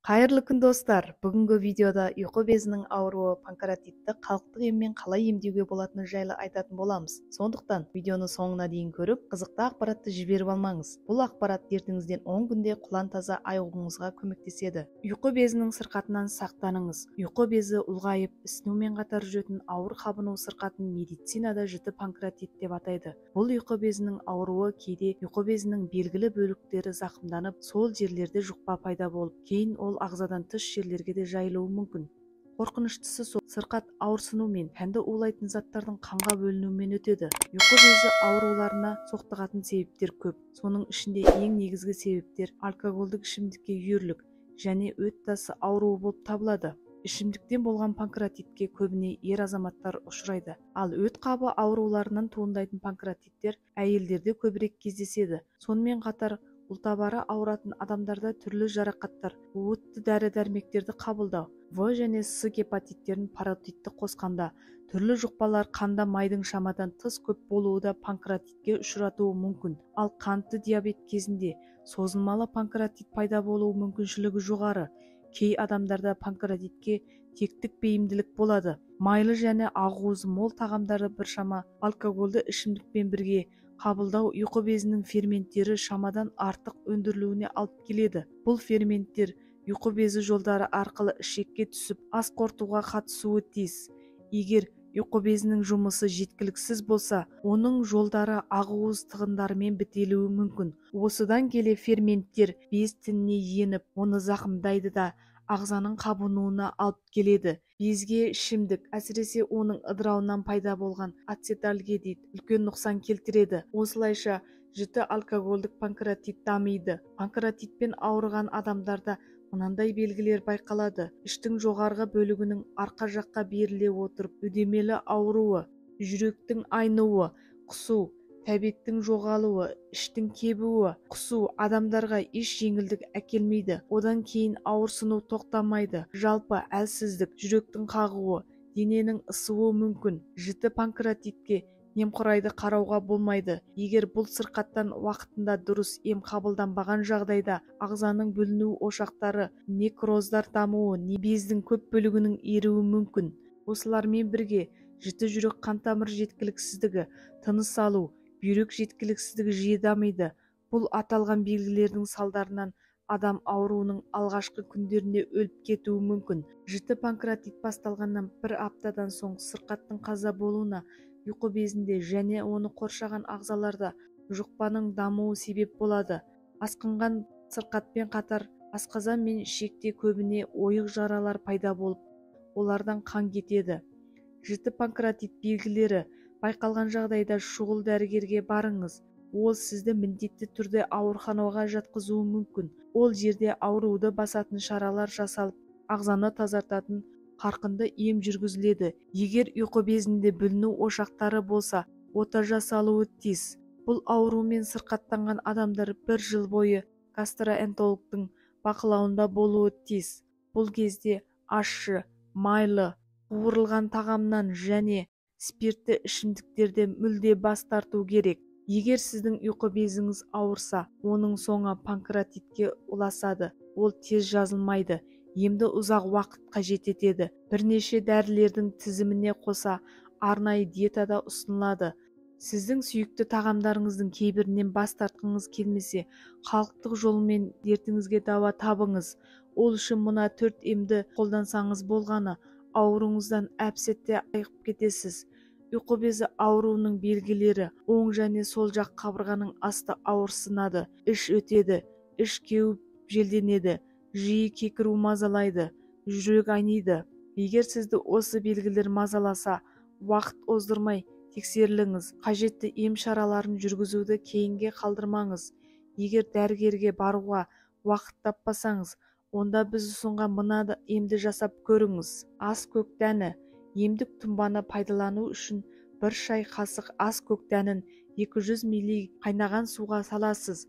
Қайырлы күн достар. Бүгінгі видеода ұйқы безінің ауруы панкреатитті халықтық еммен қалай емдеуге болатыны жайлы айтатын боламыз. Сондықтан видеоны соңына дейін көріп, қызықты ақпаратты жіберіп алмаңыз. Бұл ақпарат ертеңіңізден 10 күнде құлан таза айығуыңызға көмектеседі. Ұйқы безінің сырқатынан сақтаныңыз. Ұйқы безі ұлғайып, ісінумен қатар жүретін ауыр қабыну сырқатын медицинада жіті панкреатит деп атайды. Бұл ұйқы безінің ауруы кейде ұйқы безінің белгілі бөліктері зақымданып, сол жерлерде жұқпа пайда болып, кейін ол ағзадан тыс жерлерге де жайылуы мүмкін. Қорқыныштысы сол сырқат ауырсынумен, тәнді улайтын заттардың қанға бөлінуімен өтеді. Ұйқы безі ауруларына соқтығатын себептер көп. Соның ішінде ең негізгі себептер алкогольдік ішімдікке үйірлік және өт тасы ауруы болып табылады. Ішімдіктен болған панкреатитке көбіне ер азаматтар ұшырайды. Ал өт қабы ауруларынан туындайтын панкреатиттер әйелдерде көбірек кездеседі. Сонымен қатар ұлтабары ауыратын адамдарда түрлі жарақаттар, уытты дәрі-дәрмектерді қабылдау, В және С гепатиттерін паротитті қосқанда, түрлі жұқпалар қанда майдың шамадан тыс көп болуы да панкреатитке ұшыратуы мүмкін. Ал қантты диабет кезінде созылмалы панкреатит пайда болуы мүмкіншілігі жоғары. Кей адамдарда панкреатитке тектік бейімділік болады. Майлы және ақуызы мол тағамдарды біршама алкогольді ішімдікпен бірге қабылдау ұйқы безінің ферменттері шамадан артық өндірілуіне алып келеді. Бұл ферменттер ұйқы безі жолдары арқылы ішекке түсіп, ас қорытуға қатысуы тиіс. Егер ұйқы безінің жұмысы жеткіліксіз болса, оның жолдары ақуыз тығындарымен бітелуі мүмкін. Осыдан келе ферменттер без тініне еніп, оны зақымдайды да ағзаның қабынуына алып келеді. Безге ішімдік, әсіресе оның ыдырауынан пайда болған ацетальдегид үлкен нұқсан келтіреді. Осылайша жіті алкогольдік панкреатит дамиды. Панкреатитпен ауырған адамдарда мынандай белгілер байқалады. Іштің жоғарғы бөлігінің арқа жаққа беріле отырып үдемелі ауруы, жүректің айнуы, құсу, тәбеттің жоғалуы, іштің кебуі, құсу адамдарға еш жеңілдік әкелмейді. Одан кейін ауырсыну тоқтамайды. Жалпы әлсіздік, жүректің қағуы, дененің ысуы мүмкін. Жіті панкреатитке немқұрайды қарауға болмайды. Егер бұл сырқаттан уақытында дұрыс ем қабылданбаған жағдайда ағзаның бүліну ошақтары, некроздар дамуы, бездің көп бөлігінің еруі мүмкін. Осылармен бірге жіті жүрек қан-тамыр жеткіліксіздігі, тыныс алу, бүйрек жеткіліксіздігі жиі дамиды. Бұл аталған белгілердің салдарынан адам ауруының алғашқы күндерінде өліп кетуі мүмкін. Жіті панкреатит басталғаннан бір аптадан соң сырқаттың қаза болуына ұйқы безінде және оны қоршаған ағзаларда жұқпаның дамуы себеп болады. Асқынған сырқатпен қатар асқазан мен ішекте көбіне ойық жаралар пайда болып, олардан қан кетеді. Жіті панкреатит белгілері байқалған жағдайда шұғыл дәрігерге барыңыз. Ол сізді міндетті түрде ауруханаға жатқызуы мүмкін. Ол жерде ауруды басатын шаралар жасалып, ағзаны тазартатын қарқынды ем жүргізіледі. Егер ұйқы безінде бүліну ошақтары болса, ота жасалуы тиіс. Бұл аурумен сырқаттанған адамдар 1 жыл бойы гастроэнтерологтың бақылауында болуы тиіс. Бұл кезде ащы, майлы, қуырылған тағамнан және спиртті ішімдіктерде мүлде бас тарту керек. Егер сіздің ұйқы безіңіз ауырса, оның соңы панкреатитке ұласады. Ол тез жазылмайды. Емді ұзақ уақыт қажет етеді. Бірнеше дәрілердің тізіміне қоса арнайы диетада ұсынылады. Сіздің сүйікті тағамдарыңыздың кейбірінен бас тартқыңыз келмесе, халықтық жолмен дертіңізге дауа табыңыз. Ол үшін мына 4 емді қолдансаңыз болғаны, ауруыңыздан әп-сәтте айығып кетесіз. Ұйқы безі ауруының белгілері: оң және сол жақ қабырғаның асты ауырсынады, іш өтеді, іш кеуіп желденеді, жиі кекіру мазалайды, жүрек айниды. Егер сізді осы белгілер мазаласа, уақыт оздырмай тексеріліңіз. Қажетті ем шараларын жүргізуді кейінге қалдырмаңыз. Егер дәрігерге баруға уақыт таппасаңыз, онда біз ұсынған мына емді жасап көріңіз. Ас көк дәні. Емдік тұнбаны пайдалану үшін 1 шай қасық ас көк дәнін 200 мл қайнаған суға саласыз.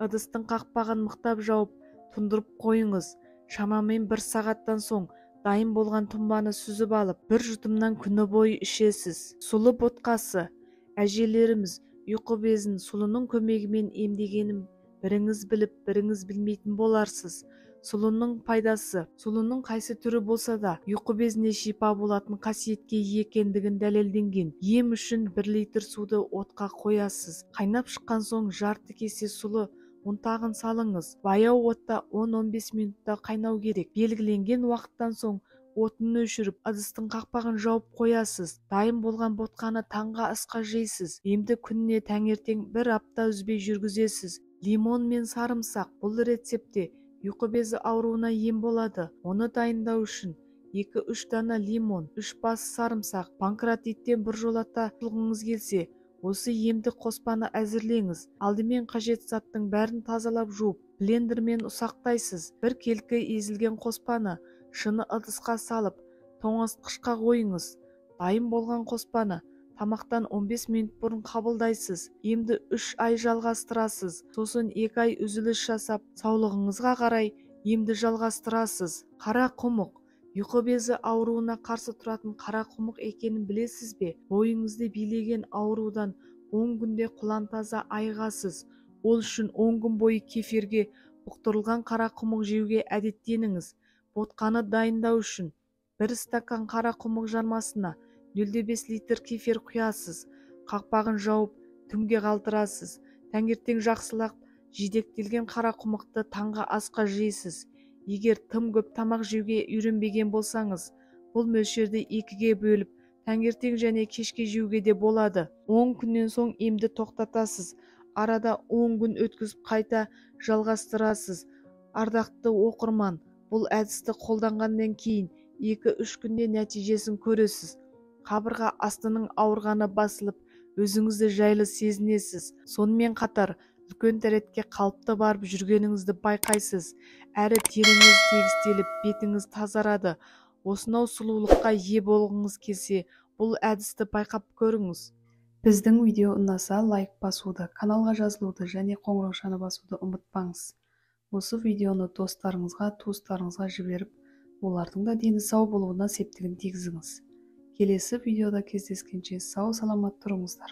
Ыдыстың қақпағын мықтап жауып, тұндырып қойыңыз. Шамамен 1 сағаттан соң дайын болған тұнбаны сүзіп алып, 1 жұтымнан күні бойы ішесіз. Сұлы ботқасы. Әжелеріміз ұйқы безін сұлының көмегімен емдегенін біріңіз біліп, біріңіз білмейтін боларсыз. Сұлының пайдасы. Сұлының қайсы түрі болса да ұйқы безіне шипа болатын қасиетке ие екендігін дәлелденген. Ем үшін 1 литр суды отқа қоясыз. Қайнап шыққан соң жарты кесе сұлы ұнтағын салыңыз. Баяу отта 10-15 минутта қайнау керек. Белгіленген уақыттан соң отын өшіріп, ыдыстың қақпағын жауып қоясыз. Дайын болған ботқаны таңға асқа жейсіз. Емді күніне таңертең 1 апта үзбей жүргізесіз. Лимон мен сарымсақ. Бұл рецепте ұйқы безі ауруына ем болады. Оны дайындау үшін 2-3 дана лимон, 3 бас сарымсақ, панкратиттен біржолата құтылғыңыз келсе, осы емді қоспаны әзірлеңіз. Алдымен қажет заттың бәрін тазалап жуып, блендермен ұсақтайсыз. 1 келкі езілген қоспаны шыны ыдысқа салып, тоңазытқышқа қойыңыз. Дайын болған қоспаны тамақтан 15 минут бұрын қабылдайсыз. Емді 3 ай жалғастырасыз. Сосын 2 ай үзіліс жасап, саулығыңызға қарай емді жалғастырасыз. Қара құмық. Ұйқы безі ауруына қарсы тұратын қара құмық екенін білесіз бе? Бойыңызды билеген аурудан 10 күнде құлантаза айығасыз. Ол үшін 10 күн бойы кефирге бұқтырылған қара құмық жеуге әдеттеніңіз. Ботқаны дайындау үшін 1 стакан қара құмық жармасына 0,5 литр кефир құясыз. Қақпағын жауып, түнге қалтырасыз. Таңертең жақсылап жидектелген қара құмықты таңға асқа жейсіз. Егер тым көп тамақ жеуге үйренбеген болсаңыз, бұл мөлшерді 2-ге бөліп, таңертең және кешке жеуге де болады. 10 күннен соң емді тоқтатасыз. Арада 10 күн өткізіп қайта жалғастырасыз. Ардақты оқырман, бұл әдісті қолданғаннан кейін 2-3 күнде нәтижесін көресіз. Қабырға астының ауырғаны басылып, өзіңізді жайлы сезінесіз. Сонымен қатар, үлкен дәретке қалыпты барып жүргеніңізді байқайсыз. Әрі теріңіз тегістеліп, бетіңіз тазарады. Осынау сұлулыққа ие болғыңыз келсе, бұл әдісті байқап көріңіз. Біздің видео ұнаса, лайк басуды, каналға жазылуды және қоңыраушаны басуды ұмытпаңыз. Осы видеоны достарыңызға, туыстарыңызға жіберіп, олардың да дені сау болуына септігін тигізіңіз. Келесі видеода кездескенше сау саламат тұрыңыздар.